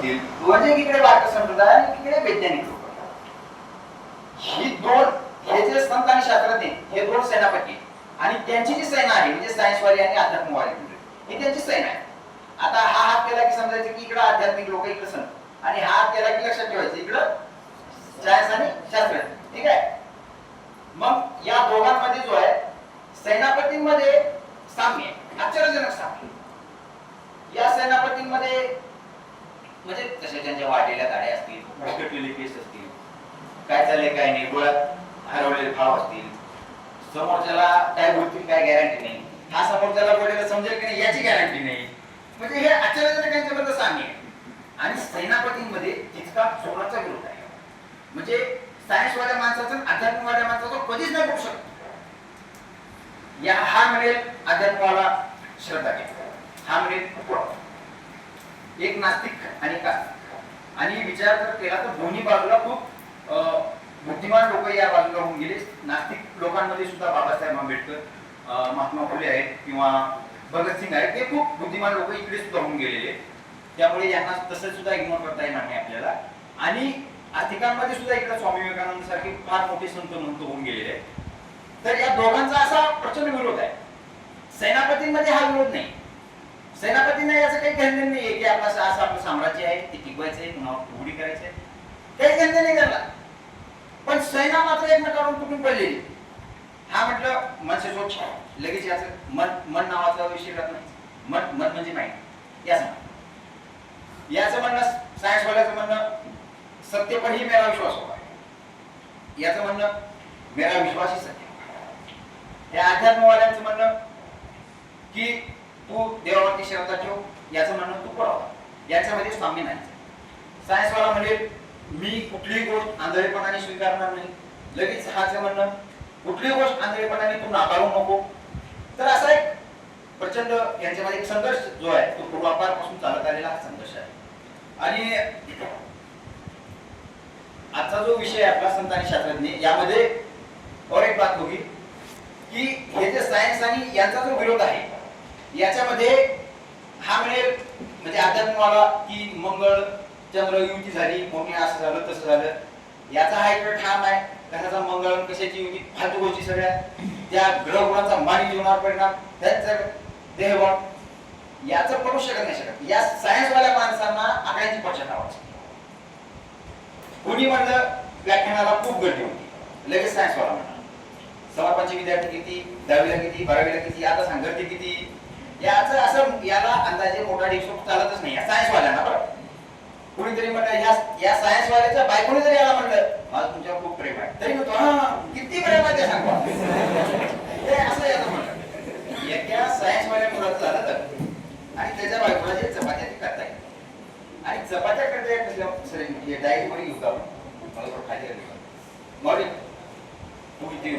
असतील, म्हणजे इकडे वारकरी संप्रदाय आणि इकडे वैज्ञानिक लोक. ही दोन, हे जे संत आणि शास्त्रज्ञ, हे दोन सेनापती आणि त्यांची जी सेना आहे म्हणजे सायन्सवादी आणि अध्यात्मवादी, ही त्यांची सेना आहे. आता हा हात केला की समजायचं की इकडे आध्यात्मिक लोक, इकडे संत, आणि हा हात केला की लक्षात ठेवायचं इकडं सायन्स आणि शास्त्रज्ञ. ठीक आहे. मग या दोघांमध्ये जो आहे सेनापतींमध्ये साम्य, आश्चर्यजनक साम्य. या सेनापतींमध्ये म्हणजे तसे त्यांच्या वाढलेल्या दाढ्या असतील, भरकटलेले केस असतील, काय चाललंय काय नाही, डोळ्यात हरवलेले भाव असतील, समोरच्याला काय बोलतील काय गॅरंटी नाही, हा समोरच्याला बोलायला समजेल की नाही याची गॅरंटी नाही. म्हणजे हे आश्चर्यजनक यांच्याबद्दल साम्य आहे. आणि सेनापतींमध्ये तितका जोराचा विरोध आहे. म्हणजे सायन्सवाल्या माणसाचा अध्यात्मवाल्या माणसाचा कधीच नाही करू शकतो. या हा म्हणेल अध्यात्माला श्रद्धा घे, हा म्हणेल एक नास्तिक आणि का, आणि विचार जर केला तर दोन्ही बाजूला खूप बुद्धिमान लोक या बाजूला होऊन गेले. नास्तिक लोकांमध्ये सुद्धा बाबासाहेब आंबेडकर, महात्मा फुले आहेत किंवा भगतसिंग आहेत, हे खूप बुद्धिमान लोक इकडे सुद्धा होऊन गेलेले. त्यामुळे यांना तसं सुद्धा इग्नोर करता येणार नाही आपल्याला. आणि आर्थिकांमध्ये सुद्धा इकडे स्वामी विवेकानंद सारखे फार मोठे संत महंत होऊन गेलेले आहेत. तर या दोघांचा असा प्रचंड विरोध आहे. सेनापतींमध्ये हा विरोध नाही. सेनापतींना याचं काही घेणं नाहीये की आपलं असं आपलं साम्राज्य आहे ते टिकवायचंय, उघडी करायचंय, काही घेणं नाही त्याला. पण सेना मात्र एकमेकांवरून तुटून पडलेली. हा म्हटलं मन से सोच, लगेच याचं मन नावाचा विषय राहत नाही. मन म्हणजे माइंड, याचं म्हणणं, सायन्सवाल्याचं म्हणणं सत्य पण ही मेरा विश्वास होता, याचं म्हणणं मेरा विश्वास ही सत्य. या अध्यात्मवाल्यांचं म्हणणं की तू देवावरती श्रद्धा ठेव, याचं म्हणणं तू पळवा. याच्यामध्ये साम्य नाही. सायन्सवाला म्हणेल मी कुठलीही गोष्ट आंधळेपणाने स्वीकारणार नाही, लगेच हाच म्हणणं कुठलीही गोष्ट आंधळेपणाने तू नाकारू नको. तर असा एक प्रचंड यांच्यामध्ये एक संघर्ष जो आहे तो पूर्वापारपासून चालत आलेला हा संघर्ष आहे. आणि आजचा जो विषय आहे आपला संत आणि शास्त्रज्ञ, यामध्ये और एक बात होगी की हे जे सायन्स आणि यांचा जो विरोध आहे याच्यामध्ये हा म्हणेल म्हणजे अध्यात्मवाला की मंगळ चंद्र युती झाली, मोठी असं झालं तसं झालं, याचा हा एक ठाम आहे. कशाचा मंगळ, कशाची युती, फालतू गोष्टी सगळ्या, त्या ग्रहगुणांचा मानवी जीवनावर परिणाम, त्यांचं देहवाण, याचं पडू शकत नाही शकत. या सायन्सवाल्या माणसांना आकड्यांची पक्षात आवडते. कोणी म्हणलं व्याख्यानाला खूप गर्दी होती, लगेच सायन्सवाला म्हणा समापाचे विद्यार्थी किती, 10वीला किती, 12वीला किती, आता सांग गर्दी किती. याचं असं याला अंदाजे मोठा डिस्कोप चालतच नाही या सायन्सवाल्यांना. बरं कुणीतरी म्हणलं या सायन्सवाल्याच्या बायकोने जरी याला म्हणलं माझं तुमच्यावर खूप प्रेम आहे, तरी म्हणतो हा किती प्रेम आहे ते सांगवा. हे असं याला म्हणलं एका सायन्सवाल्या मुलाचं झालं तर, आणि त्याच्या बायकोला जे चपात्या ते करता येईल, आणि चपात्या करता येत नसल्या डायरी मध्ये घेऊ का आपण, मला खाली मॉर्निंग तू किती